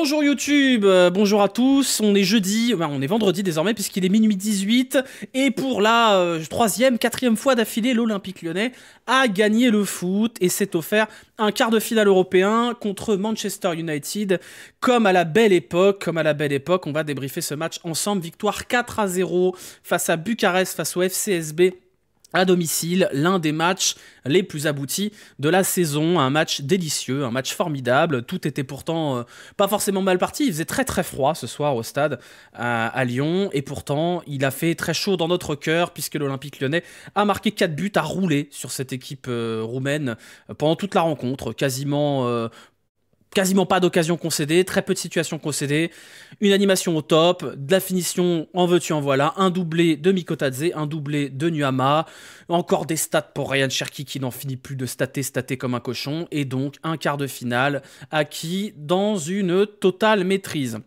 Bonjour YouTube, bonjour à tous, on est jeudi, on est vendredi désormais puisqu'il est minuit 18 et pour la troisième, quatrième fois d'affilée, l'Olympique Lyonnais a gagné le foot et s'est offert un quart de finale européen contre Manchester United comme à la belle époque, on va débriefer ce match ensemble, victoire 4-0 face à Bucarest, face au FCSB. À domicile, l'un des matchs les plus aboutis de la saison, un match délicieux, un match formidable, tout était pourtant pas forcément mal parti, il faisait très très froid ce soir au stade à Lyon, et pourtant il a fait très chaud dans notre cœur puisque l'Olympique Lyonnais a marqué 4 buts, a roulé sur cette équipe roumaine pendant toute la rencontre, quasiment pas d'occasion concédée, très peu de situations concédées, une animation au top, de la finition en veux-tu en voilà, un doublé de Mikotadze, un doublé de Nuama, encore des stats pour Ryan Cherki qui n'en finit plus de stater comme un cochon, et donc un quart de finale acquis dans une totale maîtrise.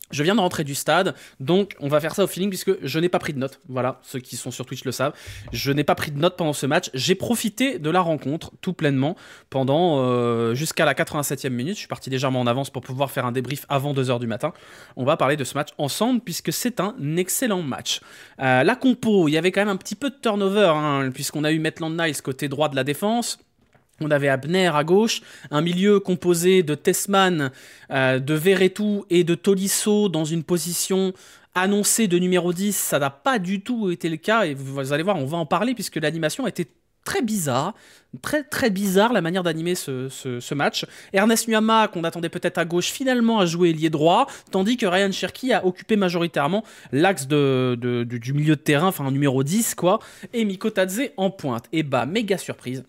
Je viens de rentrer du stade, donc on va faire ça au feeling puisque je n'ai pas pris de notes. Voilà, ceux qui sont sur Twitch le savent. Je n'ai pas pris de notes pendant ce match. J'ai profité de la rencontre tout pleinement pendant jusqu'à la 87e minute. Je suis parti légèrement en avance pour pouvoir faire un débrief avant 2h du matin. On va parler de ce match ensemble puisque c'est un excellent match. La compo, il y avait quand même un petit peu de turnover puisqu'on a eu Maitland-Niles côté droit de la défense. On avait Abner à gauche, un milieu composé de Tessman, de Verretou et de Tolisso dans une position annoncée de numéro 10. Ça n'a pas du tout été le cas et vous allez voir, on va en parler puisque l'animation a été très bizarre, très bizarre la manière d'animer ce match. Ernest Nuama, qu'on attendait peut-être à gauche, finalement a joué ailier droit, tandis que Ryan Cherki a occupé majoritairement l'axe du milieu de terrain, enfin numéro 10 quoi, et Mikotadze en pointe. Et bah, méga surprise.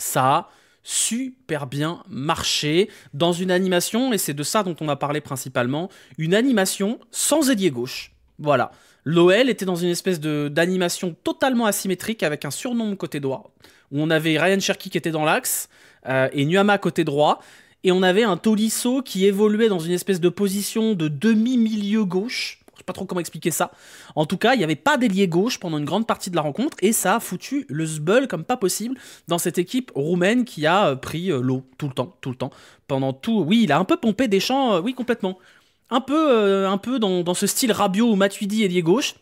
Ça a super bien marché dans une animation, et c'est de ça dont on va parler principalement, une animation sans ailier gauche. Voilà. L'OL était dans une espèce d'animation totalement asymétrique avec un surnombre côté droit, où on avait Ryan Cherki qui était dans l'axe et Nuama côté droit, et on avait un Tolisso qui évoluait dans une espèce de position de demi-milieu gauche. Je sais pas trop comment expliquer ça. En tout cas, il n'y avait pas d'ailier gauche pendant une grande partie de la rencontre et ça a foutu le zbeul comme pas possible dans cette équipe roumaine qui a pris l'eau tout le temps. Pendant tout, oui, il a un peu pompé Deschamps, oui, complètement. Un peu dans ce style Rabiot ou Matuidi ailier gauche.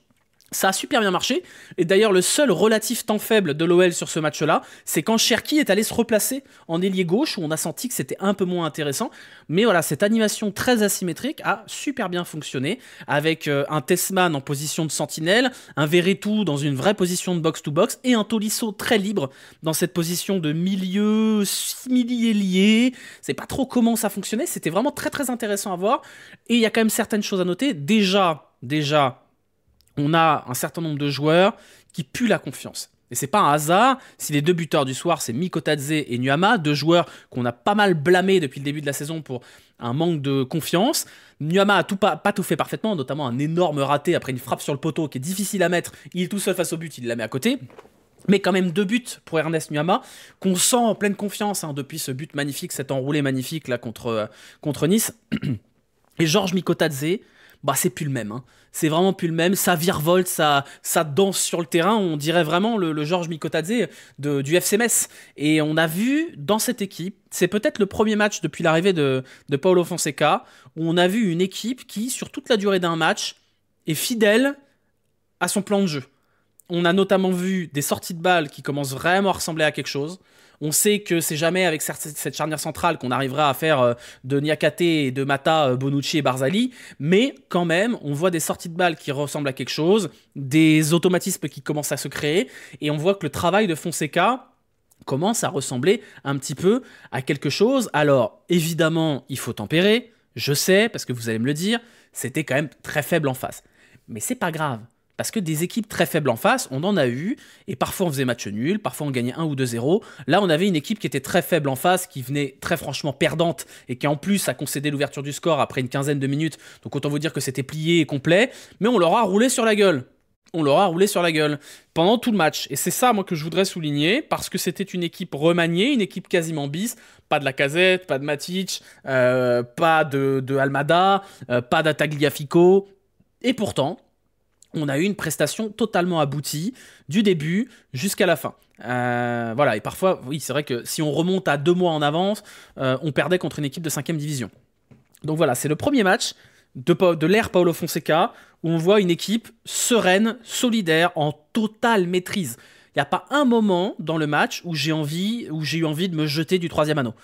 Ça a super bien marché, et d'ailleurs le seul relatif temps faible de l'OL sur ce match-là, c'est quand Cherki est allé se replacer en ailier gauche, où on a senti que c'était un peu moins intéressant, mais voilà, cette animation très asymétrique a super bien fonctionné, avec un Tessman en position de sentinelle, un Verretou dans une vraie position de box-to-box, et un Tolisso très libre dans cette position de milieu simili-ailier. C'est pas trop comment ça fonctionnait, c'était vraiment très intéressant à voir, et il y a quand même certaines choses à noter. Déjà, on a un certain nombre de joueurs qui puent la confiance. Et c'est pas un hasard si les deux buteurs du soir, c'est Mikotadze et Nuama, deux joueurs qu'on a pas mal blâmés depuis le début de la saison pour un manque de confiance. Nuama a pas tout fait parfaitement, notamment un énorme raté après une frappe sur le poteau qui est difficile à mettre. Il est tout seul face au but, il la met à côté. Mais quand même 2 buts pour Ernest Nuama, qu'on sent en pleine confiance depuis ce but magnifique, cet enroulé magnifique là contre Nice. Et Georges Mikotadze, bah c'est plus le même. C'est vraiment plus le même. Ça virevolte, ça danse sur le terrain. On dirait vraiment le Georges Mikotadze du FC Metz. Et on a vu dans cette équipe, c'est peut-être le premier match depuis l'arrivée de Paulo Fonseca, où on a vu une équipe qui, sur toute la durée d'un match, est fidèle à son plan de jeu. On a notamment vu des sorties de balles qui commencent vraiment à ressembler à quelque chose. On sait que c'est jamais avec cette charnière centrale qu'on arrivera à faire de Niakate et de Mata, Bonucci et Barzali, mais quand même, on voit des sorties de balles qui ressemblent à quelque chose, des automatismes qui commencent à se créer, et on voit que le travail de Fonseca commence à ressembler un petit peu à quelque chose. Alors, évidemment, il faut tempérer, je sais, parce que vous allez me le dire, c'était quand même très faible en face. Mais c'est pas grave. Parce que des équipes très faibles en face, on en a eu, et parfois on faisait match nul, parfois on gagnait 1 ou 2-0. Là, on avait une équipe qui était très faible en face, qui venait très franchement perdante, et qui en plus a concédé l'ouverture du score après une quinzaine de minutes. Donc autant vous dire que c'était plié et complet, mais on leur a roulé sur la gueule. Pendant tout le match. Et c'est ça, moi, que je voudrais souligner, parce que c'était une équipe remaniée, une équipe quasiment bis. Pas de Lacazette, pas de Matic, pas de Almada, pas d'Atagliafico. Et pourtant, on a eu une prestation totalement aboutie, du début jusqu'à la fin. Voilà, et parfois, oui, c'est vrai que si on remonte à 2 mois en avance, on perdait contre une équipe de 5e division. Donc voilà, c'est le premier match de l'ère Paulo Fonseca où on voit une équipe sereine, solidaire, en totale maîtrise. Il n'y a pas un moment dans le match où j'ai eu envie de me jeter du troisième anneau.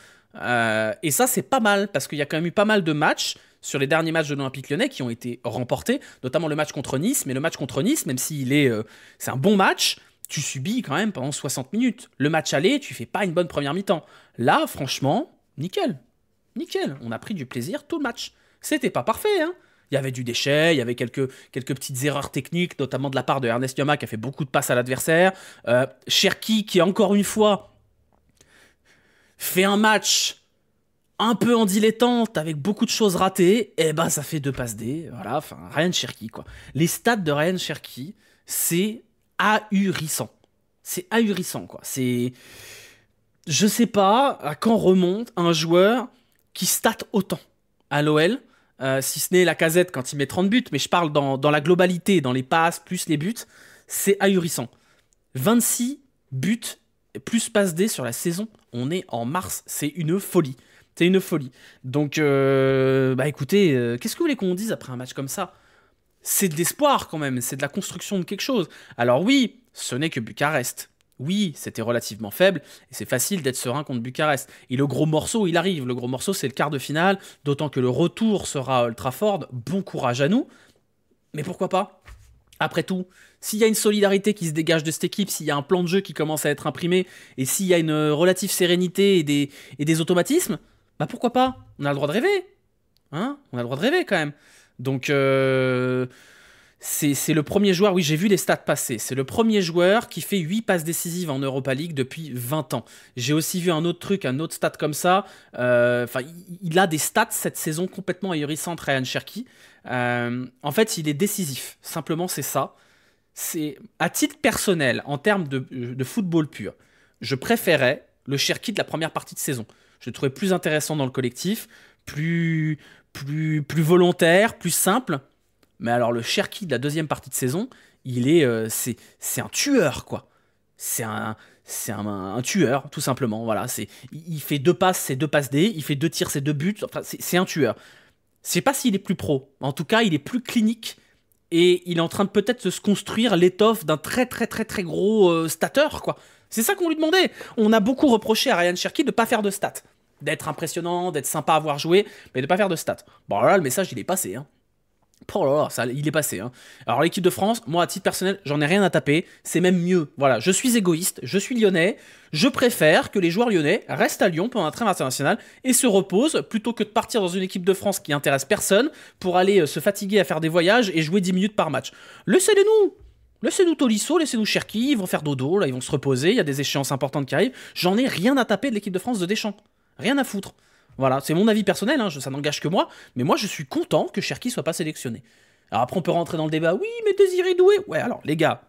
Et ça, c'est pas mal, parce qu'il y a quand même eu pas mal de matchs sur les derniers matchs de l'Olympique Lyonnais qui ont été remportés, notamment le match contre Nice. Mais le match contre Nice, même s'il est, c'est un bon match, tu subis quand même pendant 60 minutes. Le match aller, tu fais pas une bonne première mi-temps. Là, franchement, nickel. Nickel. On a pris du plaisir tout le match. C'était pas parfait, hein. Il y avait du déchet, il y avait quelques petites erreurs techniques, notamment de la part de Ernest Yama qui a fait beaucoup de passes à l'adversaire. Cherki qui, encore une fois, fait un match un peu en dilettante avec beaucoup de choses ratées. Et ben, ça fait 2 passes D. Voilà, enfin, Ryan Cherki, quoi. Les stats de Ryan Cherki, c'est ahurissant. C'est ahurissant, quoi. C'est. Je sais pas à quand remonte un joueur qui stat autant à l'OL. Si ce n'est Lacazette quand il met 30 buts, mais je parle dans la globalité, dans les passes plus les buts, c'est ahurissant. 26 buts plus passes D sur la saison, on est en mars, c'est une folie. C'est une folie. Donc, bah écoutez, qu'est-ce que vous voulez qu'on dise après un match comme ça? C'est de l'espoir quand même, c'est de la construction de quelque chose. Alors oui, ce n'est que Bucarest. Oui, c'était relativement faible, et c'est facile d'être serein contre Bucarest. Et le gros morceau, il arrive. Le gros morceau, c'est le quart de finale, d'autant que le retour sera à Old Trafford. Bon courage à nous. Mais pourquoi pas? Après tout, s'il y a une solidarité qui se dégage de cette équipe, s'il y a un plan de jeu qui commence à être imprimé, et s'il y a une relative sérénité et des automatismes, bah pourquoi pas? On a le droit de rêver. Hein? On a le droit de rêver quand même. Donc, c'est le premier joueur, oui j'ai vu les stats passer, c'est le premier joueur qui fait 8 passes décisives en Europa League depuis 20 ans. J'ai aussi vu un autre truc, un autre stat comme ça, il a des stats cette saison complètement ahurissantes, Ryan Cherki. En fait il est décisif, simplement c'est ça. C'est à titre personnel, en termes de football pur, je préférais le Cherki de la première partie de saison. Je le trouvais plus intéressant dans le collectif, plus volontaire, plus simple. Mais alors le Cherki de la deuxième partie de saison, c'est un tueur quoi. C'est un tueur tout simplement. Voilà, il fait 2 passes, c'est 2 passes D, il fait 2 tirs, c'est 2 buts. Enfin, c'est un tueur. Je sais pas s'il est plus pro. En tout cas, il est plus clinique et il est en train de peut-être de se construire l'étoffe d'un très très très très gros stateur quoi. C'est ça qu'on lui demandait. On a beaucoup reproché à Ryan Cherki de pas faire de stats, d'être impressionnant, d'être sympa à voir jouer, mais de pas faire de stats. Bon là, le message il est passé. Hein. Oh là là, ça, il est passé. Hein. Alors l'équipe de France, moi à titre personnel, j'en ai rien à taper. C'est même mieux. Voilà, je suis égoïste, je suis lyonnais. Je préfère que les joueurs lyonnais restent à Lyon pendant un trêve international et se reposent plutôt que de partir dans une équipe de France qui intéresse personne pour aller se fatiguer à faire des voyages et jouer 10 minutes par match. Laissez-les-nous. Laissez-nous Tolisso, laissez-nous Cherki, ils vont faire dodo, là ils vont se reposer, il y a des échéances importantes qui arrivent. J'en ai rien à taper de l'équipe de France de Deschamps. Rien à foutre. Voilà, c'est mon avis personnel, hein, ça n'engage que moi, mais moi je suis content que Cherki soit pas sélectionné. Alors après on peut rentrer dans le débat, oui mais Désiré Doué, ouais alors les gars,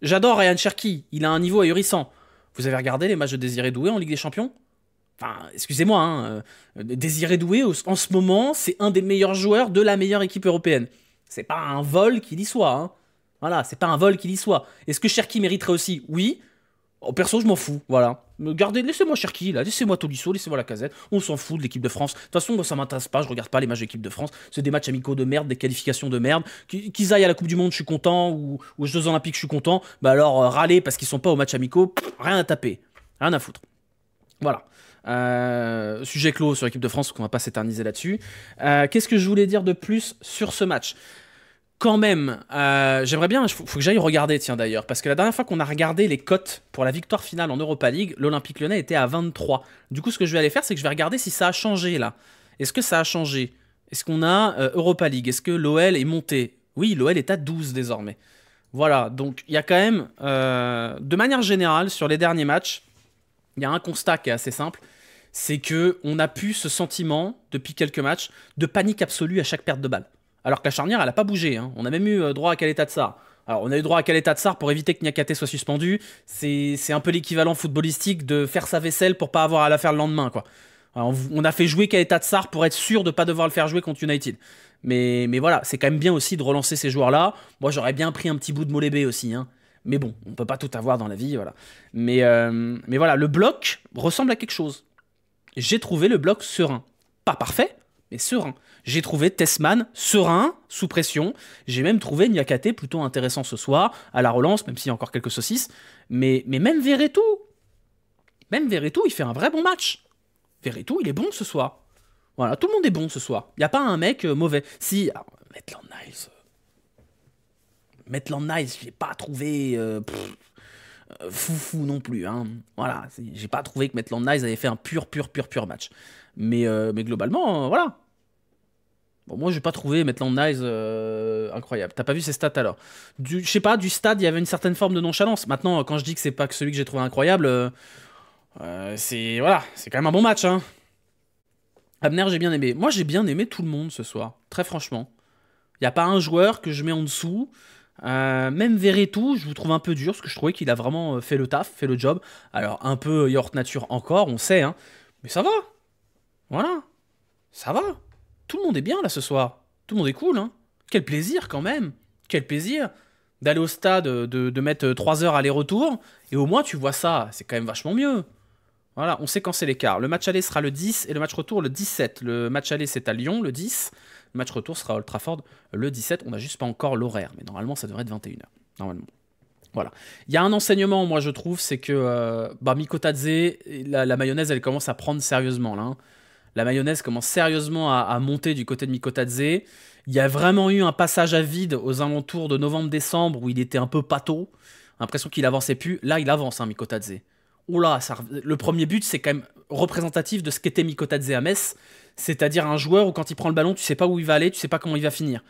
j'adore Ryan Cherki, il a un niveau ahurissant. Vous avez regardé les matchs de Désiré Doué en Ligue des Champions? Enfin, excusez-moi, hein, Désiré Doué en ce moment c'est un des meilleurs joueurs de la meilleure équipe européenne. C'est pas un vol qu'il y soit, hein. Voilà, c'est pas un vol qu'il y soit. Est-ce que Cherki mériterait aussi? Oui. Oh, perso, je m'en fous, voilà. Gardez, laissez-moi Cherki, là, laissez-moi Tolisso, laissez-moi Lacazette. On s'en fout de l'équipe de France. De toute façon, moi, ça m'intéresse pas, je regarde pas les matchs de l'équipe de France. C'est des matchs amicaux de merde, des qualifications de merde. Qu'ils aillent à la Coupe du Monde, je suis content, ou aux Jeux Olympiques, je suis content. Bah alors, râler parce qu'ils sont pas aux matchs amicaux, rien à taper. Rien à foutre. Voilà. Sujet clos sur l'équipe de France, qu'on va pas s'éterniser là-dessus. Qu'est-ce que je voulais dire de plus sur ce match? Quand même, j'aimerais bien, faut que j'aille regarder, tiens d'ailleurs, parce que la dernière fois qu'on a regardé les cotes pour la victoire finale en Europa League, l'Olympique Lyonnais était à 23. Du coup, ce que je vais aller faire, c'est que je vais regarder si ça a changé là. Est-ce que ça a changé? Est-ce qu'on a Europa League? Est-ce que l'OL est monté? Oui, l'OL est à 12 désormais. Voilà, donc il y a quand même, de manière générale, sur les derniers matchs, il y a un constat qui est assez simple, c'est que on a pu ce sentiment, depuis quelques matchs, de panique absolue à chaque perte de balle. Alors que la charnière, elle n'a pas bougé. Hein. On a même eu droit à Kaleta Tsar. Alors, on a eu droit à Kaleta Tsar pour éviter que Niakate soit suspendu. C'est un peu l'équivalent footballistique de faire sa vaisselle pour pas avoir à la faire le lendemain, quoi. Alors, on a fait jouer Kaleta Tsar pour être sûr de pas devoir le faire jouer contre United. Mais voilà, c'est quand même bien aussi de relancer ces joueurs-là. Moi, j'aurais bien pris un petit bout de Molébé aussi. Hein. Mais bon, on peut pas tout avoir dans la vie, voilà. Mais voilà, le bloc ressemble à quelque chose. J'ai trouvé le bloc serein. Pas parfait, mais serein. J'ai trouvé Tessman serein, sous pression. J'ai même trouvé Niakate plutôt intéressant ce soir, à la relance, même s'il y a encore quelques saucisses. Mais même Verretou, il fait un vrai bon match. Verretou, il est bon ce soir. Voilà, tout le monde est bon ce soir. Il n'y a pas un mec mauvais. Si, alors, Maitland Niles, je l'ai pas trouvé foufou non plus. Hein. Voilà, j'ai pas trouvé que Maitland Niles avait fait un pur match. Mais globalement, voilà. Bon, moi, j'ai pas trouvé Maitland Niles incroyable. T'as pas vu ses stats alors? Je sais pas, du stade, il y avait une certaine forme de nonchalance. Maintenant, quand je dis que c'est pas que celui que j'ai trouvé incroyable, c'est voilà, c'est quand même un bon match. Hein. Abner, j'ai bien aimé. Moi, j'ai bien aimé tout le monde ce soir, très franchement. Il y a pas un joueur que je mets en dessous. Même Verretou, je vous trouve un peu dur parce que je trouvais qu'il a vraiment fait le taf, fait le job. Alors, un peu York Nature encore, on sait, hein. Mais ça va. Voilà. Ça va. Tout le monde est bien là ce soir. Tout le monde est cool, hein. Quel plaisir quand même. Quel plaisir d'aller au stade, de mettre 3 heures aller-retour. Et au moins tu vois ça. C'est quand même vachement mieux. Voilà, on sait quand c'est l'écart. Le match aller sera le 10 et le match retour le 17. Le match aller c'est à Lyon le 10. Le match retour sera à Old Trafford le 17. On n'a juste pas encore l'horaire. Mais normalement ça devrait être 21h. Normalement. Voilà. Il y a un enseignement, moi je trouve, c'est que Mikotadze, la mayonnaise elle commence à prendre sérieusement là. Hein. La mayonnaise commence sérieusement à monter du côté de Mikotadze. Il y a vraiment eu un passage à vide aux alentours de novembre-décembre où il était un peu pâteau. L'impression qu'il avançait plus. Là, il avance, hein, Mikotadze. Oula, le premier but, c'est quand même représentatif de ce qu'était Mikotadze à Metz. C'est-à-dire un joueur où quand il prend le ballon, tu sais pas où il va aller, tu sais pas comment il va finir.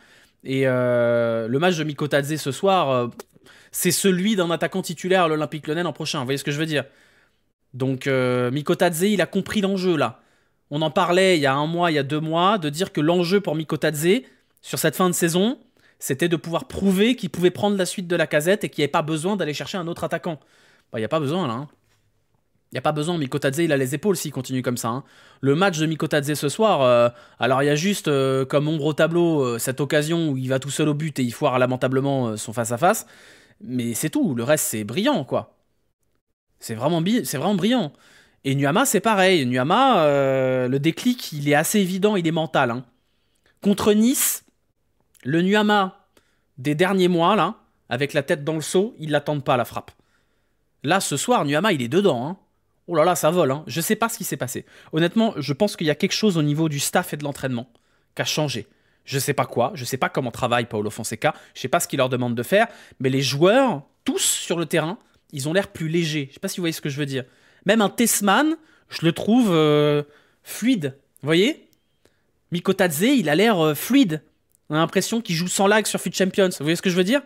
Et le match de Mikotadze ce soir, c'est celui d'un attaquant titulaire à l'Olympique Lyonnais l'an prochain. Vous voyez ce que je veux dire? Donc Mikotadze, il a compris l'enjeu là. On en parlait il y a 1 mois, il y a 2 mois, de dire que l'enjeu pour Mikotadze, sur cette fin de saison, c'était de pouvoir prouver qu'il pouvait prendre la suite de la casette et qu'il n'y avait pas besoin d'aller chercher un autre attaquant. Bah, il n'y a pas besoin là. Hein. Il n'y a pas besoin, Mikotadze, il a les épaules s'il continue comme ça. Hein. Le match de Mikotadze ce soir, alors il y a juste comme ombre au tableau cette occasion où il va tout seul au but et il foire lamentablement son face-à-face. Mais c'est tout, le reste c'est brillant quoi. C'est vraiment brillant. Et Nuama, c'est pareil. Nuama, le déclic, il est assez évident, il est mental. Hein. Contre Nice, le Nuama des derniers mois, là, avec la tête dans le seau, ils l'attendent pas, la frappe. Là, ce soir, Nuama, il est dedans. Hein. Oh là là, ça vole. Hein. Je sais pas ce qui s'est passé. Honnêtement, je pense qu'il y a quelque chose au niveau du staff et de l'entraînement qui a changé. Je sais pas quoi, je sais pas comment travaille Paulo Fonseca, je sais pas ce qu'il leur demande de faire, mais les joueurs, tous sur le terrain, ils ont l'air plus légers. Je sais pas si vous voyez ce que je veux dire. Même un Tessman, je le trouve fluide. Vous voyez? Mikotadze, il a l'air fluide. On a l'impression qu'il joue sans lag sur FUT Champions. Vous voyez ce que je veux dire?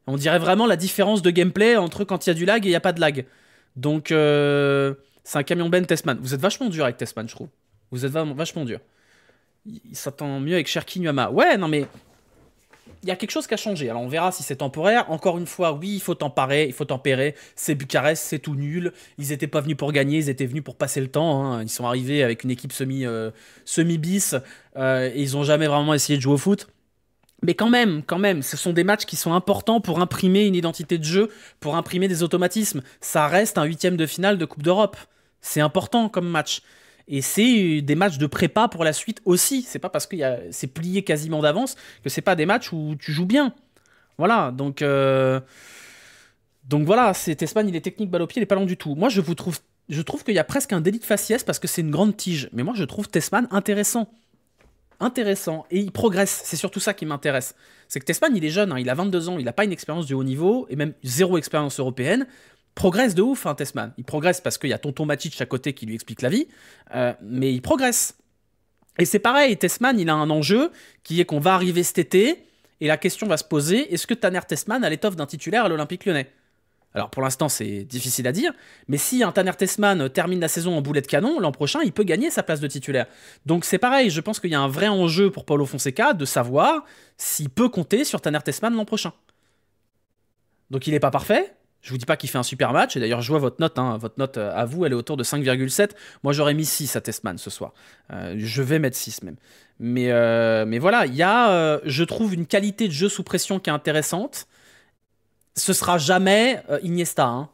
On dirait vraiment la différence de gameplay entre quand il y a du lag et il n'y a pas de lag. Donc, c'est un camion Ben Tessman. Vous êtes vachement dur avec Tessman, je trouve. Vous êtes vachement dur. Il s'entend mieux avec Cherki Nuama. Ouais, non mais... Il y a quelque chose qui a changé. Alors on verra si c'est temporaire. Encore une fois, oui, il faut tempérer. C'est Bucarest, c'est tout nul. Ils n'étaient pas venus pour gagner, ils étaient venus pour passer le temps. Hein. Ils sont arrivés avec une équipe semi-bis et ils n'ont jamais vraiment essayé de jouer au foot. Mais quand même, ce sont des matchs qui sont importants pour imprimer une identité de jeu, pour imprimer des automatismes. Ça reste un 8e de finale de Coupe d'Europe. C'est important comme match. Et c'est des matchs de prépa pour la suite aussi. C'est pas parce que c'est plié quasiment d'avance que c'est pas des matchs où tu joues bien. Voilà, donc voilà, Tessman, il est technique balle au pied, il est pas lent du tout. Moi, je trouve qu'il y a presque un délit de faciès parce que c'est une grande tige. Mais moi, je trouve Tessman intéressant. Et il progresse. C'est surtout ça qui m'intéresse. C'est que Tessman, il est jeune, hein, il a 22 ans, il n'a pas une expérience du haut niveau et même zéro expérience européenne. Progresse de ouf, hein, Tessman. Il progresse parce qu'il y a Tonton Matic à côté qui lui explique la vie, mais il progresse. Et c'est pareil, Tessman, il a un enjeu qui est qu'on va arriver cet été, et la question va se poser, est-ce que Taner Tessman a l'étoffe d'un titulaire à l'Olympique Lyonnais? Alors pour l'instant, c'est difficile à dire, mais si un Taner Tessman termine la saison en boulet de canon, l'an prochain, il peut gagner sa place de titulaire. Donc c'est pareil, je pense qu'il y a un vrai enjeu pour Paulo Fonseca de savoir s'il peut compter sur Taner Tessman l'an prochain. Donc il n'est pas parfait. Je vous dis pas qu'il fait un super match, et d'ailleurs je vois votre note, hein. Votre note à vous, elle est autour de 5,7. Moi j'aurais mis 6 à Tessman ce soir. Je vais mettre 6 même. Mais voilà, il y a, je trouve, une qualité de jeu sous pression qui est intéressante. Ce sera jamais Iniesta, hein.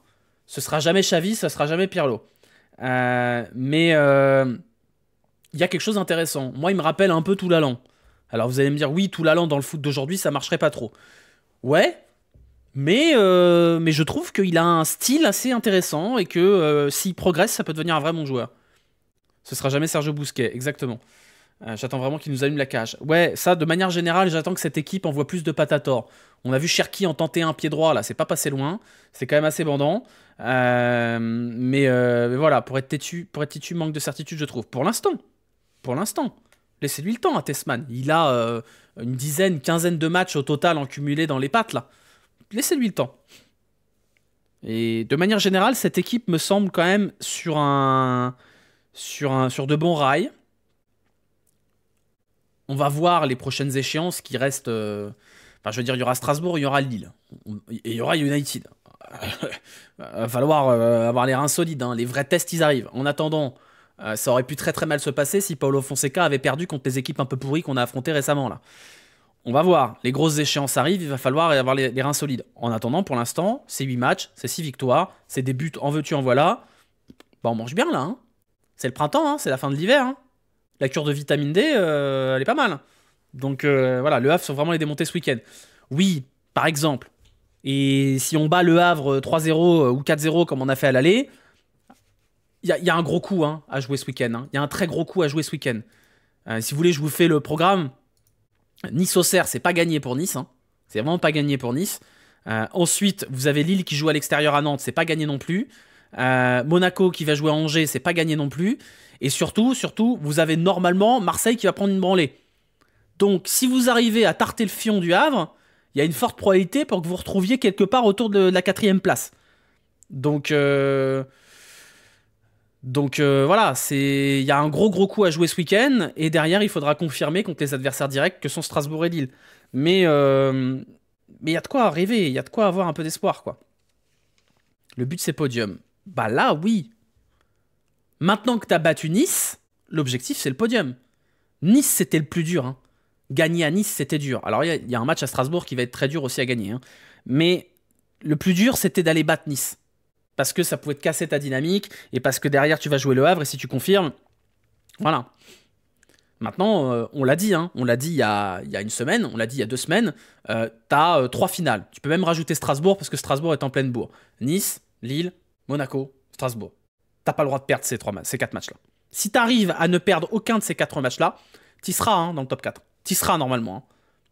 Ce sera jamais Xavi, ce sera jamais Pirlo. Mais il il y a quelque chose d'intéressant. Moi, il me rappelle un peu Toulalan. Alors vous allez me dire, oui, Toulalan dans le foot d'aujourd'hui, ça marcherait pas trop. Ouais, mais je trouve qu'il a un style assez intéressant et que s'il progresse, ça peut devenir un vrai bon joueur. Ce sera jamais Sergio Busquets, exactement. J'attends vraiment qu'il nous allume la cage. Ouais, ça, de manière générale, j'attends que cette équipe envoie plus de Patator. On a vu Cherki en tenter un pied droit, là, c'est pas passé loin. C'est quand même assez bandant. Mais voilà, pour être têtu, manque de certitude, je trouve. Pour l'instant. Laissez-lui le temps à Tessman. Il a une dizaine, quinzaine de matchs au total en cumulé dans les pattes, là. Laissez-lui le temps. Et de manière générale, cette équipe me semble quand même sur de bons rails. On va voir les prochaines échéances qui restent. Enfin, je veux dire, il y aura Strasbourg, il y aura Lille. Et il y aura United. Il va falloir avoir les reins solides. Hein. Les vrais tests, ils arrivent. En attendant, ça aurait pu très très mal se passer si Paulo Fonseca avait perdu contre les équipes un peu pourries qu'on a affrontées récemment. Là. On va voir. Les grosses échéances arrivent. Il va falloir avoir les reins solides. En attendant, pour l'instant, c'est 8 matchs, c'est 6 victoires, c'est des buts en veux-tu, en voilà. Bah, on mange bien là. Hein. C'est le printemps, hein. C'est la fin de l'hiver. Hein. La cure de vitamine D, elle est pas mal. Donc voilà, Le Havre sont vraiment les démonter ce week-end. Oui, par exemple. Et si on bat Le Havre 3-0 ou 4-0 comme on a fait à l'aller, il y a un gros coup hein, à jouer ce week-end. Hein. Il y a un très gros coup à jouer ce week-end. Si vous voulez, je vous fais le programme. Nice-Auxerre, c'est pas gagné pour Nice. Hein. C'est vraiment pas gagné pour Nice. Ensuite, vous avez Lille qui joue à l'extérieur à Nantes, c'est pas gagné non plus. Monaco qui va jouer à Angers, c'est pas gagné non plus. Et surtout, vous avez normalement Marseille qui va prendre une branlée. Donc, si vous arrivez à tarter le fion du Havre, il y a une forte probabilité pour que vous retrouviez quelque part autour de la 4e place. Donc voilà, il y a un gros coup à jouer ce week-end. Et derrière, il faudra confirmer contre les adversaires directs que sont Strasbourg et Lille. Mais il y a de quoi rêver, il y a de quoi avoir un peu d'espoir, quoi. Le but, c'est podium. Bah là, oui. Maintenant que t'as battu Nice, l'objectif, c'est le podium. Nice, c'était le plus dur. Hein. Gagner à Nice, c'était dur. Alors, il y a un match à Strasbourg qui va être très dur aussi à gagner. Hein. Mais le plus dur, c'était d'aller battre Nice. Parce que ça pouvait te casser ta dynamique, et parce que derrière, tu vas jouer le Havre, et si tu confirmes, voilà. Maintenant, on l'a dit, hein, on l'a dit il y a une semaine, on l'a dit il y a 2 semaines, t'as 3 finales. Tu peux même rajouter Strasbourg, parce que Strasbourg est en pleine bourre. Nice, Lille, Monaco, Strasbourg. T'as pas le droit de perdre ces 4 matchs-là. Si t'arrives à ne perdre aucun de ces 4 matchs-là, t'y seras hein, dans le top 4. T'y seras normalement. Hein.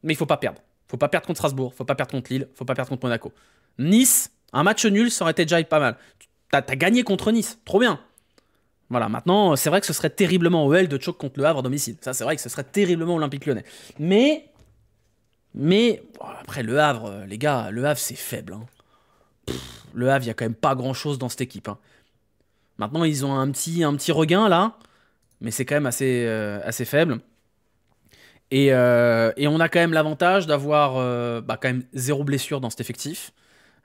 Mais il faut pas perdre. Faut pas perdre contre Strasbourg, faut pas perdre contre Lille, faut pas perdre contre Monaco. Nice, un match nul, ça aurait été déjà pas mal. T'as gagné contre Nice, trop bien. Voilà, maintenant, c'est vrai que ce serait terriblement OL de choc contre le Havre à domicile. Ça, c'est vrai que ce serait terriblement Olympique Lyonnais. Mais bon, après, le Havre, les gars, le Havre, c'est faible. Hein. Le Havre, il y a quand même pas grand-chose dans cette équipe. Hein. Maintenant, ils ont un petit regain, là. Mais c'est quand même assez faible. Et on a quand même l'avantage d'avoir quand même 0 blessure dans cet effectif.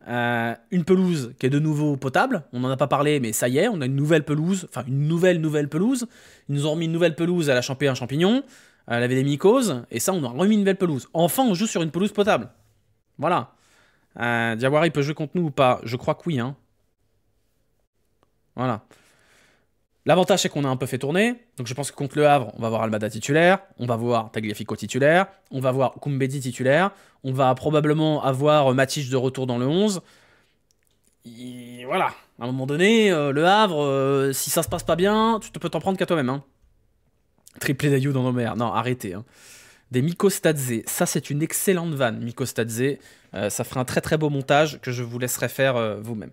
Une pelouse qui est de nouveau potable. On n'en a pas parlé, mais ça y est, on a une nouvelle pelouse. Enfin, une nouvelle pelouse. Ils nous ont remis une nouvelle pelouse à la Champé un champignon. Elle avait des mycoses. Et ça, on a remis une nouvelle pelouse. Enfin, on joue sur une pelouse potable. Voilà. Diawara, il peut jouer contre nous ou pas? Je crois que oui. Hein. Voilà. L'avantage, c'est qu'on a un peu fait tourner. Donc, je pense que contre le Havre, on va voir Almada titulaire. On va voir Tagliafico titulaire. On va voir Koumbedi titulaire. On va probablement avoir Matic de retour dans le 11. Et voilà. À un moment donné, le Havre, si ça se passe pas bien, tu peux t'en prendre qu'à toi-même. Hein. Triplé d'Ayou dans nos mers. Non, arrêtez. Hein. Des Miko Stadze. Ça, c'est une excellente vanne, Miko Stadze. Ça ferait un très très beau montage que je vous laisserai faire vous-même.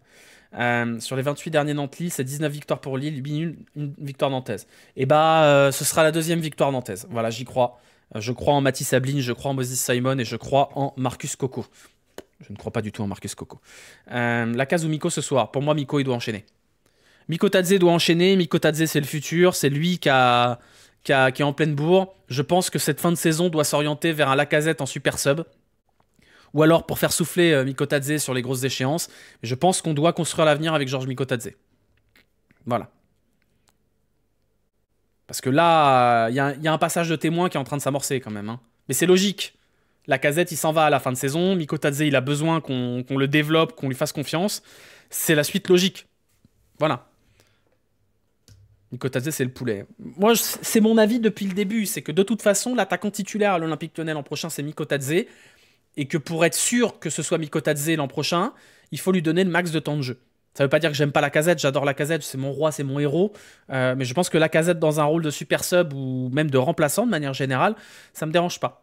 Sur les 28 derniers Nantes-Lille, c'est 19 victoires pour Lille, 8 nuls, une victoire nantaise. Et ce sera la 2e victoire nantaise. Voilà, j'y crois. Je crois en Mathis Ablin, je crois en Moses Simon et je crois en Marcus Coco. Je ne crois pas du tout en Marcus Coco. La case ou Miko ce soir. Pour moi, Miko, il doit enchaîner. Miko Tadze doit enchaîner. Miko Tadze, c'est le futur. C'est lui qui est en pleine bourre. Je pense que cette fin de saison doit s'orienter vers un Lacazette en super sub. Ou alors pour faire souffler Mikotadze sur les grosses échéances. Je pense qu'on doit construire l'avenir avec Georges Mikotadze. Voilà. Parce que là, il y a un passage de témoin qui est en train de s'amorcer quand même. Hein. Mais c'est logique. Lacazette, il s'en va à la fin de saison. Mikotadze, il a besoin qu'on le développe, qu'on lui fasse confiance. C'est la suite logique. Voilà. Mikotadze, c'est le poulet. Moi, c'est mon avis depuis le début. C'est que de toute façon, l'attaquant titulaire à l'Olympique Lyonnais l'an prochain, c'est Mikotadze. Et que pour être sûr que ce soit Mikotadze l'an prochain, il faut lui donner le max de temps de jeu. Ça veut pas dire que j'aime pas Lacazette, j'adore Lacazette, c'est mon roi, c'est mon héros. Mais je pense que Lacazette dans un rôle de super sub ou même de remplaçant de manière générale, ça me dérange pas.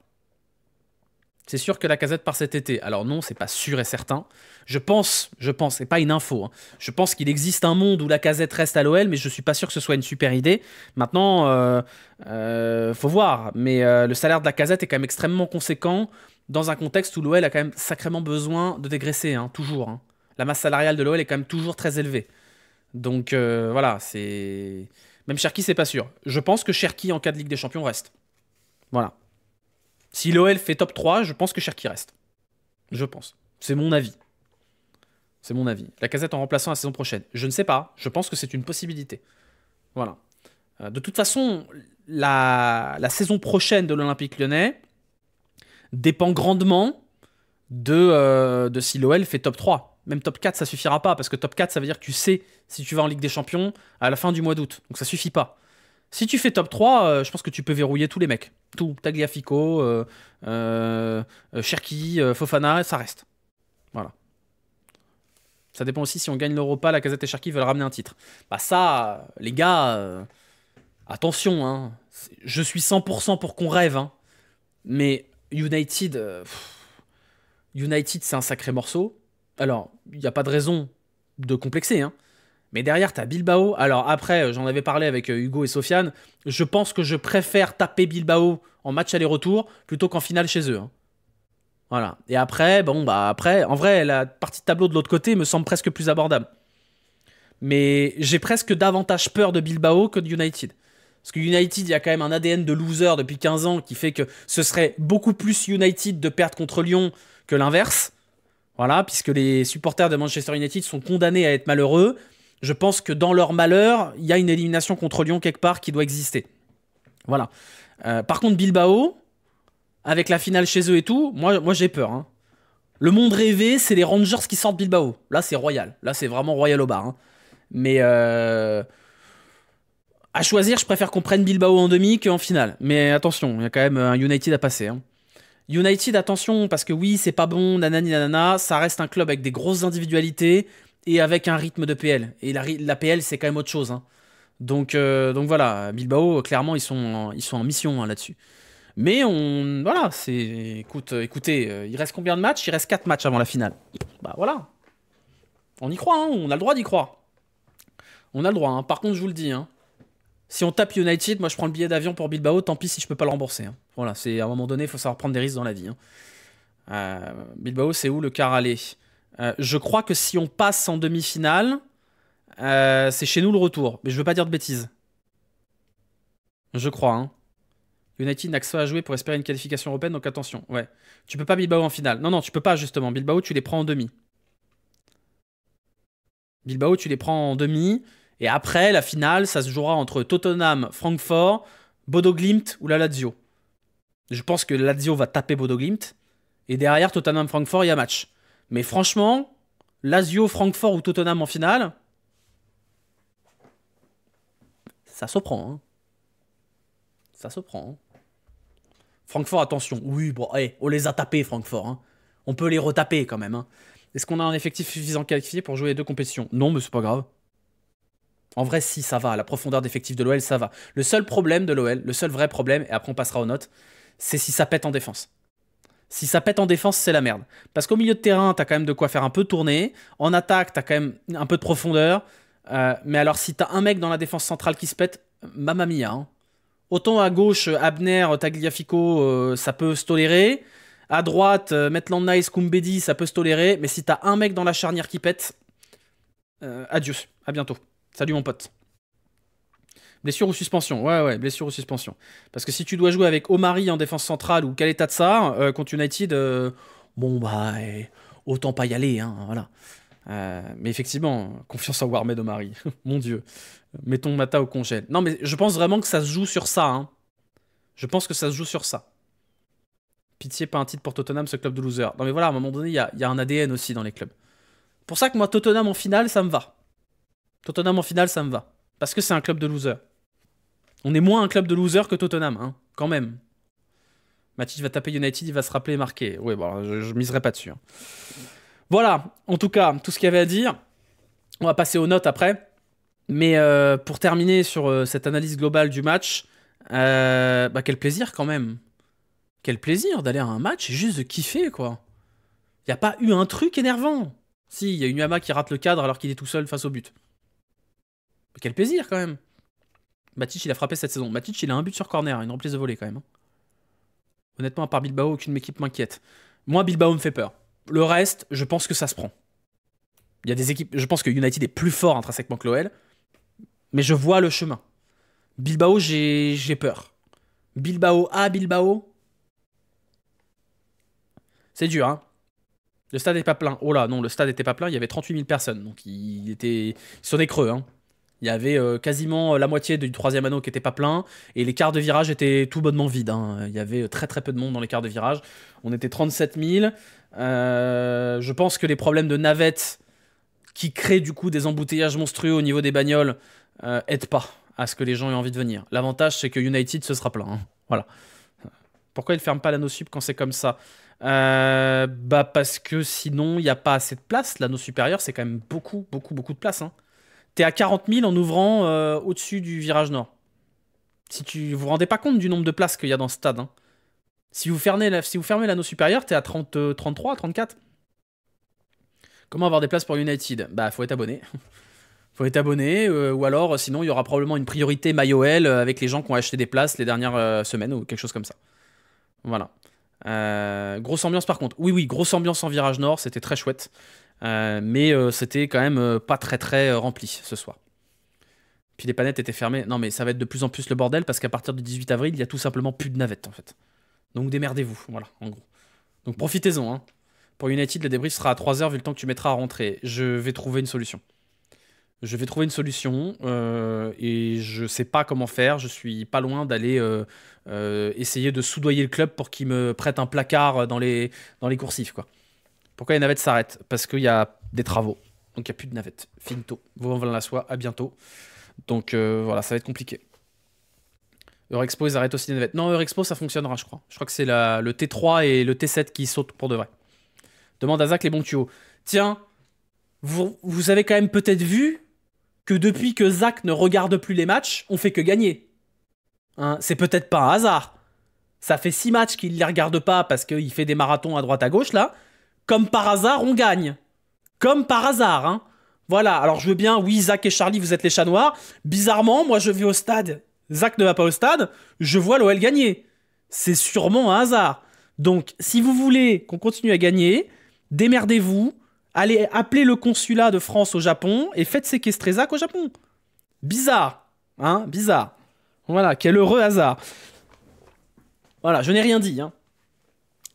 C'est sûr que Lacazette part cet été. Alors non, c'est pas sûr et certain. Je pense, c'est pas une info, hein. Je pense qu'il existe un monde où Lacazette reste à l'OL, mais je suis pas sûr que ce soit une super idée. Maintenant, faut voir. Mais le salaire de Lacazette est quand même extrêmement conséquent dans un contexte où l'OL a quand même sacrément besoin de dégraisser, hein, toujours, hein. La masse salariale de l'OL est quand même toujours très élevée. Donc voilà, c'est... Même Cherki, c'est pas sûr. Je pense que Cherki, en cas de Ligue des Champions, reste. Voilà. Si l'OL fait top 3, je pense que Cherki reste. Je pense. C'est mon avis. C'est mon avis. Lacazette en remplaçant la saison prochaine. Je ne sais pas. Je pense que c'est une possibilité. Voilà. De toute façon, la saison prochaine de l'Olympique Lyonnais dépend grandement de si l'OL fait top 3. Même top 4, ça suffira pas. Parce que top 4, ça veut dire que tu sais si tu vas en Ligue des Champions à la fin du mois d'août. Donc ça suffit pas. Si tu fais top 3, je pense que tu peux verrouiller tous les mecs. Tout. Tagliafico, Cherki, Fofana, ça reste. Voilà. Ça dépend aussi si on gagne l'Europa, Lacazette et Cherki veulent ramener un titre. Bah ça, les gars, attention, hein. Je suis 100% pour qu'on rêve, hein. Mais United, United c'est un sacré morceau. Alors, il n'y a pas de raison de complexer, hein. Mais derrière, t'as Bilbao. Alors après, j'en avais parlé avec Hugo et Sofiane. Je pense que je préfère taper Bilbao en match aller-retour plutôt qu'en finale chez eux, hein. Voilà. Et après, bon, bah après, en vrai, la partie de tableau de l'autre côté me semble presque plus abordable. Mais j'ai presque davantage peur de Bilbao que de United. Parce que United, il y a quand même un ADN de loser depuis 15 ans qui fait que ce serait beaucoup plus United de perdre contre Lyon que l'inverse. Voilà, puisque les supporters de Manchester United sont condamnés à être malheureux. Je pense que dans leur malheur, il y a une élimination contre Lyon quelque part qui doit exister. Voilà. Par contre, Bilbao, avec la finale chez eux et tout, moi j'ai peur, hein. Le monde rêvé, c'est les Rangers qui sortent Bilbao. Là, c'est royal. Là, c'est vraiment royal au bar, hein. Mais à choisir, je préfère qu'on prenne Bilbao en demi qu'en finale. Mais attention, il y a quand même un United à passer, hein. United, attention, parce que oui, c'est pas bon, nanani nanana, ça reste un club avec des grosses individualités et avec un rythme de PL. Et la PL, c'est quand même autre chose, hein. Donc voilà, Bilbao, clairement, ils sont en mission, hein, là-dessus. Mais voilà, écoutez, il reste combien de matchs? Il reste 4 matchs avant la finale. Bah voilà, on y croit, hein, on a le droit d'y croire. On a le droit, hein. Par contre, je vous le dis, hein, si on tape United, moi je prends le billet d'avion pour Bilbao, tant pis si je peux pas le rembourser, hein. Voilà, c'est à un moment donné, il faut savoir prendre des risques dans la vie, hein. Bilbao, c'est où le quart aller? Je crois que si on passe en demi-finale, c'est chez nous le retour. Mais je veux pas dire de bêtises. Je crois, hein. United n'a que ça à jouer pour espérer une qualification européenne, donc attention. Ouais. Tu peux pas Bilbao en finale. Non, non, tu peux pas justement. Bilbao, tu les prends en demi. Bilbao, tu les prends en demi. Et après, la finale, ça se jouera entre Tottenham, Francfort, Bodo Glimt ou la Lazio. Je pense que la Lazio va taper Bodo Glimt. Et derrière, Tottenham, Francfort, il y a match. Mais franchement, Lazio, Francfort ou Tottenham en finale, ça se prend, hein. Ça se prend, hein. Francfort, attention. Oui, bon, hey, on les a tapés, Francfort, hein. On peut les retaper quand même, hein. Est-ce qu'on a un effectif suffisant qualifié pour jouer les deux compétitions? Non, mais c'est pas grave. En vrai, si, ça va. La profondeur d'effectif de l'OL, ça va. Le seul problème de l'OL, le seul vrai problème, et après on passera aux notes, c'est si ça pète en défense. Si ça pète en défense, c'est la merde. Parce qu'au milieu de terrain, t'as quand même de quoi faire un peu tourner. En attaque, t'as quand même un peu de profondeur. Mais alors, si t'as un mec dans la défense centrale qui se pète, mamma mia, hein. Autant à gauche, Abner, Tagliafico, ça peut se tolérer. À droite, Maitland Nice, Koumbedi, ça peut se tolérer. Mais si t'as un mec dans la charnière qui pète, adieu, à bientôt. Salut mon pote. Blessure ou suspension? Ouais, ouais, blessure ou suspension. Parce que si tu dois jouer avec Omari en défense centrale ou Kaleta Tsar contre United, bon bah, autant pas y aller, hein, voilà. Mais effectivement, confiance en Warmed Omari. Mon Dieu. Mettons Mata au congèle. Non, mais je pense vraiment que ça se joue sur ça, hein. Je pense que ça se joue sur ça. Pitié, pas un titre pour Tottenham, ce club de losers. Non, mais voilà, à un moment donné, il y a un ADN aussi dans les clubs. Pour ça que moi, Tottenham en finale, ça me va. Tottenham en finale, ça me va. Parce que c'est un club de losers. On est moins un club de losers que Tottenham, hein, quand même. Matic va taper United, il va se rappeler et marquer. Ouais, bon, je miserai pas dessus. Hein. Voilà, en tout cas, tout ce qu'il y avait à dire. On va passer aux notes après. Mais pour terminer sur cette analyse globale du match, quel plaisir quand même. Quel plaisir d'aller à un match et juste de kiffer, quoi. Il n'y a pas eu un truc énervant. Si, il y a une Yama qui rate le cadre alors qu'il est tout seul face au but. Mais quel plaisir quand même. Matic, il a frappé cette saison. Matic, il a un but sur corner, une reprise de volée quand même. Hein. Honnêtement, à part Bilbao, aucune équipe m'inquiète. Moi, Bilbao me fait peur. Le reste, je pense que ça se prend. Il y a des équipes. Je pense que United est plus fort intrinsèquement que l'OL. Mais je vois le chemin. Bilbao, j'ai peur. Bilbao à Bilbao. C'est dur, hein. Le stade n'est pas plein. Oh là, non, le stade n'était pas plein. Il y avait 38 000 personnes. Donc, il était sur des creux, hein. Il y avait quasiment la moitié du troisième anneau qui n'était pas plein. Et les quarts de virage étaient tout bonnement vides. Hein. Il y avait très très peu de monde dans les quarts de virage. On était 37 000. Je pense que les problèmes de navettes qui créent du coup des embouteillages monstrueux au niveau des bagnoles aident pas à ce que les gens aient envie de venir. L'avantage, c'est que United, ce sera plein. Hein. Voilà. Pourquoi ils ne ferment pas l'anneau sup quand c'est comme ça parce que sinon, il n'y a pas assez de place. L'anneau supérieur, c'est quand même beaucoup de place. Hein. T'es à 40 000 en ouvrant au-dessus du virage nord. Si vous vous rendez pas compte du nombre de places qu'il y a dans ce stade. Hein. Si vous fermez l'anneau supérieur, t'es à 33, 34. Comment avoir des places pour United? Bah, faut être abonné. Faut être abonné, ou alors, sinon, il y aura probablement une priorité MyOL avec les gens qui ont acheté des places les dernières semaines ou quelque chose comme ça. Voilà. Grosse ambiance par contre. Oui, grosse ambiance en virage nord, c'était très chouette. Mais c'était quand même pas très rempli ce soir. Puis les panettes étaient fermées. Non mais ça va être de plus en plus le bordel parce qu'à partir du 18 avril, il y a tout simplement plus de navettes en fait. Donc démerdez-vous, voilà, en gros. Donc profitez-en. Hein. Pour United, le débrief sera à 3h vu le temps que tu mettras à rentrer. Je vais trouver une solution. Et je sais pas comment faire. Je suis pas loin d'aller essayer de soudoyer le club pour qu'il me prête un placard dans les coursifs, quoi. Pourquoi les navettes s'arrêtent? Parce qu'il y a des travaux. Donc il n'y a plus de navettes. Finito. Vaux-en-Velin la soie, à bientôt. Donc voilà, ça va être compliqué. Eurexpo, ils arrêtent aussi les navettes. Non, Eurexpo, ça fonctionnera, je crois. Je crois que c'est le T3 et le T7 qui sautent pour de vrai. Demande à Zach les bons tuyaux. Tiens, vous avez quand même peut-être vu que depuis que Zach ne regarde plus les matchs, on fait que gagner. Hein, c'est peut-être pas un hasard. Ça fait 6 matchs qu'il ne les regarde pas parce qu'il fait des marathons à droite à gauche, là. Comme par hasard, on gagne. Comme par hasard, hein. Voilà, alors je veux bien, oui, Zach et Charlie, vous êtes les chats noirs. Bizarrement, moi je vais au stade. Zach ne va pas au stade, je vois l'OL gagner. C'est sûrement un hasard. Donc, si vous voulez qu'on continue à gagner, démerdez-vous, allez appeler le consulat de France au Japon et faites séquestrer Zach au Japon. Bizarre, hein, bizarre. Voilà, quel heureux hasard. Voilà, je n'ai rien dit, hein.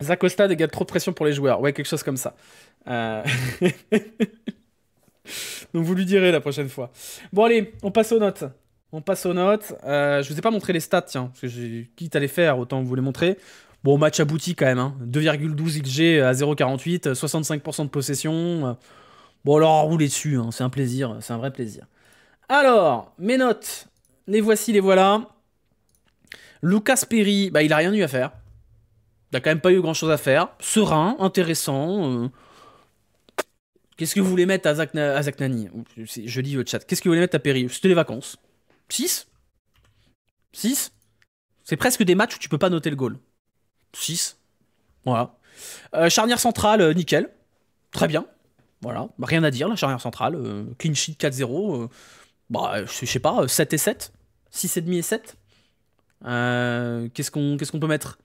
Zach au stade égale trop de pression pour les joueurs. Ouais, quelque chose comme ça. Donc vous lui direz la prochaine fois. Bon allez, on passe aux notes. Je vous ai pas montré les stats, tiens. Parce que quitte à les faire, autant vous les montrer. Bon, match abouti quand même. Hein. 2,12 XG à 0,48. 65% de possession. Bon alors, roulez dessus. Hein. C'est un plaisir. C'est un vrai plaisir. Alors, mes notes. Les voici, les voilà. Lucas Perry, il a rien eu à faire. Il n'a quand même pas eu grand chose à faire. Serein, intéressant. Qu'est-ce que vous voulez mettre à Zach Nani? Je lis le chat. Qu'est-ce que vous voulez mettre à Perry? C'était les vacances. 6 6 C'est presque des matchs où tu peux pas noter le goal. 6 Voilà. Charnière centrale, nickel. Très bien. Voilà. Rien à dire, la charnière centrale. Clean sheet 4-0. Je sais pas, 7 et 7. 6,5 et 7. Qu'est-ce qu'on peut mettre?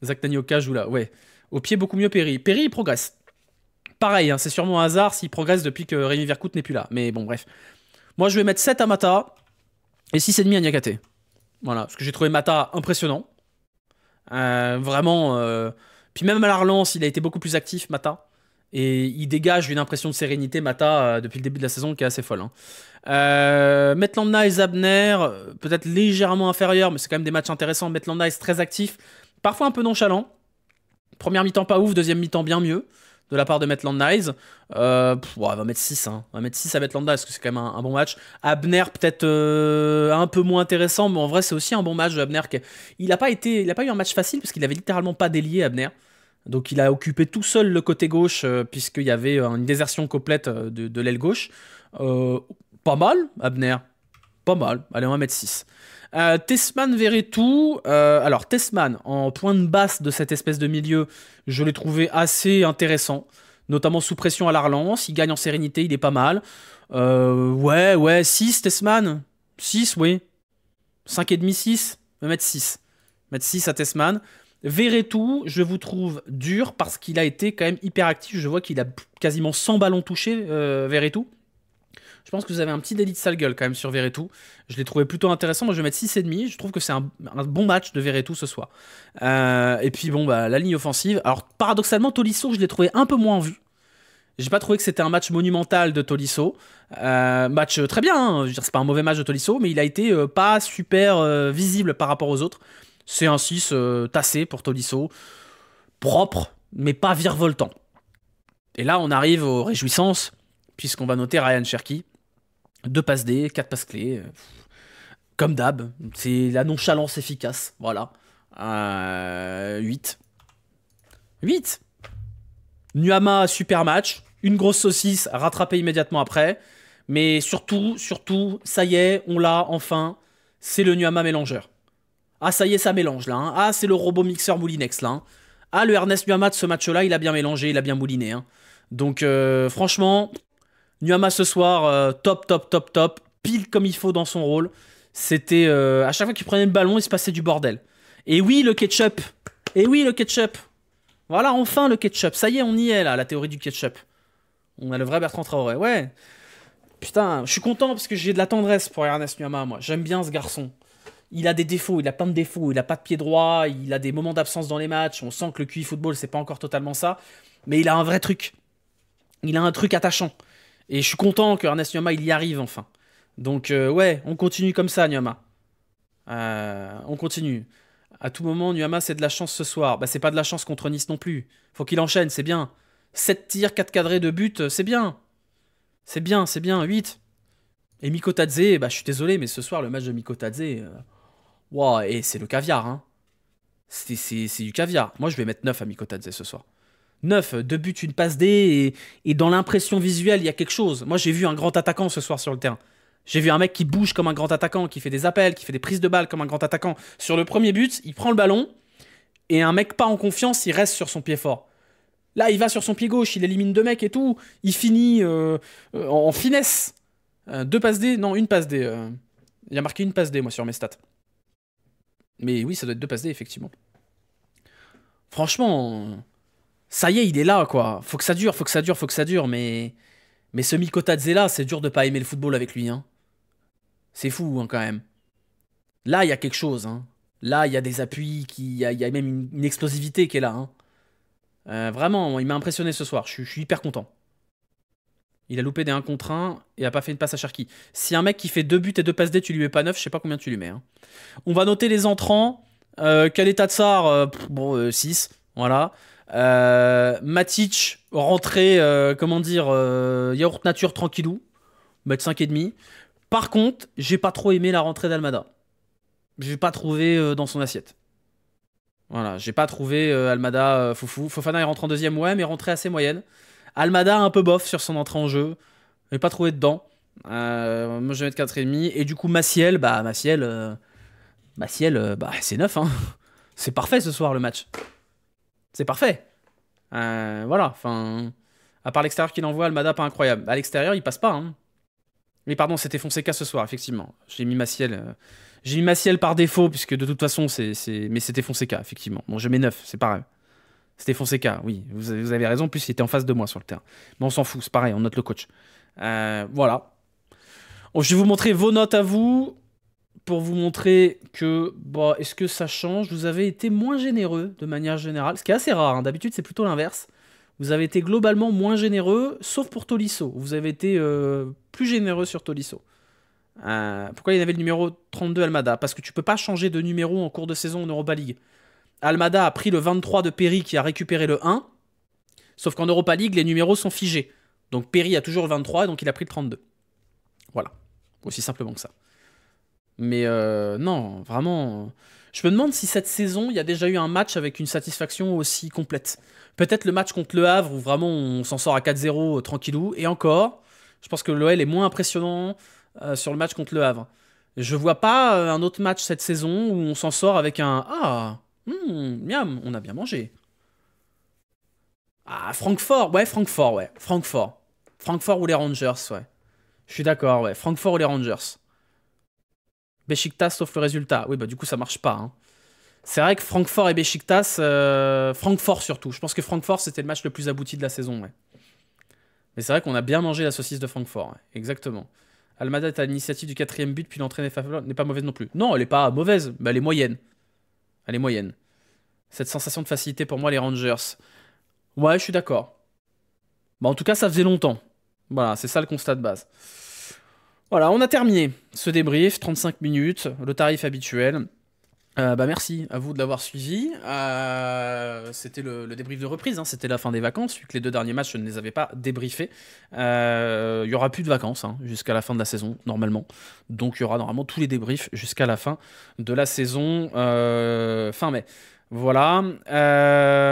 Zach Nani au cage ou là? Ouais. Au pied, beaucoup mieux Perry. Perry, il progresse. Pareil, hein, c'est sûrement un hasard s'il progresse depuis que Rémi Vercoute n'est plus là. Mais bon, bref. Moi, je vais mettre 7 à Mata et 6,5 à Niakate. Voilà, parce que j'ai trouvé Mata impressionnant. Vraiment. Puis même à la relance, il a été beaucoup plus actif, Mata. Et il dégage une impression de sérénité, Mata, depuis le début de la saison, qui est assez folle. Hein. Maitland Nice, Abner, peut-être légèrement inférieur, mais c'est quand même des matchs intéressants. Maitland Nice, très actif. Parfois un peu nonchalant. Première mi-temps pas ouf, deuxième mi-temps bien mieux. de la part de Maitland Niles. On va mettre 6. Hein. On va mettre 6 à Maitland Niles parce que c'est quand même un bon match. Abner, peut-être un peu moins intéressant, mais en vrai, c'est aussi un bon match de Abner. Il n'a pas eu un match facile parce qu'il avait littéralement pas d'ailier, Abner. Donc il a occupé tout seul le côté gauche puisqu'il y avait une désertion complète de l'aile gauche. Pas mal, Abner. Pas mal. Allez, on va mettre 6. Tessman Verretou. Alors, Tessman, en point de basse de cette espèce de milieu, je l'ai trouvé assez intéressant. Notamment sous pression à la relance. Il gagne en sérénité, il est pas mal. Ouais, 6, Tessman. 6, oui. 5,5, 6. On va mettre 6. Mettre 6 à Tessman. Verretou, je vous trouve dur parce qu'il a été quand même hyper actif. Je vois qu'il a quasiment 100 ballons touchés, Verretou. Je pense que vous avez un petit délit de sale gueule quand même sur Verretou. Je l'ai trouvé plutôt intéressant. Moi, je vais mettre 6,5. Je trouve que c'est un bon match de Verretou ce soir. Et puis, bon, bah, la ligne offensive. Alors, paradoxalement, Tolisso, je l'ai trouvé un peu moins en vue. J'ai pas trouvé que c'était un match monumental de Tolisso. Match très bien. Hein. Je veux dire, c'est pas un mauvais match de Tolisso, mais il a été pas super visible par rapport aux autres. C'est un 6 tassé pour Tolisso. Propre, mais pas virevoltant. Et là, on arrive aux réjouissances, puisqu'on va noter Ryan Cherki. 2 passes D, 4 passes clés. Comme d'hab, c'est la nonchalance efficace. Voilà. 8. 8. Nuama, super match. Une grosse saucisse rattrapée immédiatement après. Mais surtout, ça y est, on l'a enfin. C'est le Nuama mélangeur. Ah, ça y est, ça mélange là. Hein. Ah, c'est le robot mixeur Moulinex là. Hein. Ah, le Ernest Nuama de ce match-là, il a bien mélangé, il a bien mouliné. Hein. Donc, franchement, Nuama ce soir, top. Pile comme il faut dans son rôle. C'était. À chaque fois qu'il prenait le ballon, il se passait du bordel. Et oui, le ketchup. Voilà, enfin le ketchup. Ça y est, on y est là, la théorie du ketchup. On a le vrai Bertrand Traoré. Ouais. Putain, je suis content parce que j'ai de la tendresse pour Ernest Nuama, moi. J'aime bien ce garçon. Il a des défauts, il a plein de défauts. Il a pas de pied droit, il a des moments d'absence dans les matchs. On sent que le QI football, c'est pas encore totalement ça. Mais il a un vrai truc. Il a un truc attachant. Et je suis content que Ernest Nuama, il y arrive enfin. Donc, ouais, on continue comme ça, Nuama. On continue. À tout moment, Nuama, c'est de la chance ce soir. Bah, c'est pas de la chance contre Nice non plus. Faut qu'il enchaîne, c'est bien. 7 tirs, 4 cadrés de but, c'est bien. C'est bien, 8. Et Mikotadze, bah, je suis désolé, mais ce soir, le match de Mikotadze, wow, et c'est le caviar, hein. C'est du caviar. Moi, je vais mettre 9 à Mikotadze ce soir. 9, 2 buts, une passe D, et dans l'impression visuelle, il y a quelque chose. Moi, j'ai vu un grand attaquant ce soir sur le terrain. J'ai vu un mec qui bouge comme un grand attaquant, qui fait des appels, qui fait des prises de balles comme un grand attaquant. Sur le premier but, il prend le ballon, et un mec pas en confiance, il reste sur son pied fort. Là, il va sur son pied gauche, il élimine 2 mecs et tout. Il finit en finesse. 2 passes D, non, une passe D. Il y a marqué une passe D, moi, sur mes stats. Mais oui, ça doit être 2 passes D, effectivement. Franchement, ça y est, il est là, quoi. Faut que ça dure, mais ce Mikotadze là, c'est dur de pas aimer le football avec lui, hein. C'est fou, hein, quand même. Là, il y a quelque chose, hein. Là, il y a des appuis, il y a même une explosivité qui est là, hein. Vraiment, il m'a impressionné ce soir, je suis hyper content. Il a loupé des 1 contre 1 et a pas fait une passe à Cherki. Si un mec qui fait 2 buts et 2 passes D, tu lui mets pas 9, je sais pas combien tu lui mets. Hein. On va noter les entrants. Kaleta Tsar, 6. Voilà. Matic, rentrée, yaourt nature tranquillou. Mettre 5,5. Par contre, j'ai pas trop aimé la rentrée d'Almada. J'ai pas trouvé dans son assiette. Voilà, j'ai pas trouvé Almada foufou. Fofana est rentré en deuxième, ouais, mais rentrée assez moyenne. Almada un peu bof sur son entrée en jeu. Je l'ai pas trouvé dedans. Moi je vais mettre 4,5. Et du coup Maciel, c'est 9. Hein. C'est parfait ce soir le match. C'est parfait. Voilà, enfin... À part l'extérieur qu'il envoie, Almada pas incroyable. À l'extérieur il passe pas. Hein. Mais pardon, c'était Fonseca ce soir, effectivement. J'ai mis Maciel par défaut, puisque de toute façon, mais c'était Fonseca, effectivement. Bon, je mets 9, c'est pareil. C'était Fonseca, oui, vous avez raison, en plus il était en face de moi sur le terrain. Mais on s'en fout, c'est pareil, on note le coach. Voilà. Bon, je vais vous montrer vos notes à vous, pour vous montrer que, bon, est-ce que ça change? Vous avez été moins généreux, de manière générale, ce qui est assez rare, hein. D'habitude c'est plutôt l'inverse. Vous avez été globalement moins généreux, sauf pour Tolisso. Vous avez été plus généreux sur Tolisso. Pourquoi il y avait le numéro 32 Almada? Parce que tu peux pas changer de numéro en cours de saison en Europa League. Almada a pris le 23 de Perry qui a récupéré le 1. Sauf qu'en Europa League, les numéros sont figés. Donc Perry a toujours le 23, et donc il a pris le 32. Voilà. Aussi simplement que ça. Mais non, vraiment... Je me demande si cette saison, il y a déjà eu un match avec une satisfaction aussi complète. Peut-être le match contre Le Havre, où vraiment on s'en sort à 4-0 tranquillou. Et encore, je pense que l'OL est moins impressionnant sur le match contre Le Havre. Je vois pas un autre match cette saison où on s'en sort avec un Ah, miam, on a bien mangé. Ah, Francfort, ouais, Francfort, ouais. Francfort. Francfort ou les Rangers, ouais. Je suis d'accord, ouais. Francfort ou les Rangers. Beşiktaş sauf le résultat. Oui, bah du coup, ça marche pas, hein. C'est vrai que Francfort et Beşiktaş, Francfort surtout. Je pense que Francfort, c'était le match le plus abouti de la saison, ouais. Mais c'est vrai qu'on a bien mangé la saucisse de Francfort, ouais. Exactement. Almada est à l'initiative du quatrième but, puis l'entrée n'est pas mauvaise non plus. Non, elle est pas mauvaise, mais elle est moyenne. Elle est moyenne. Cette sensation de facilité pour moi, les Rangers. Ouais, je suis d'accord. Bah, en tout cas, ça faisait longtemps. Voilà, c'est ça le constat de base. Voilà, on a terminé ce débrief, 35 minutes, le tarif habituel. Bah merci à vous de l'avoir suivi. C'était le débrief de reprise, hein. C'était la fin des vacances, vu que les 2 derniers matchs, je ne les avais pas débriefés. Il y aura plus de vacances, hein, jusqu'à la fin de la saison, normalement. Donc il y aura normalement tous les débriefs jusqu'à la fin de la saison, fin mai. Voilà.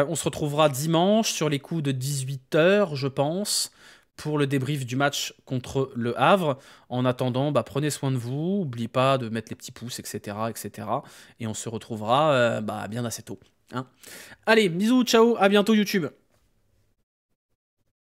On se retrouvera dimanche sur les coups de 18 h, je pense, pour le débrief du match contre le Havre. En attendant, bah, prenez soin de vous, n'oubliez pas de mettre les petits pouces, etc., etc. Et on se retrouvera bien assez tôt, hein. Allez, bisous, ciao, à bientôt YouTube.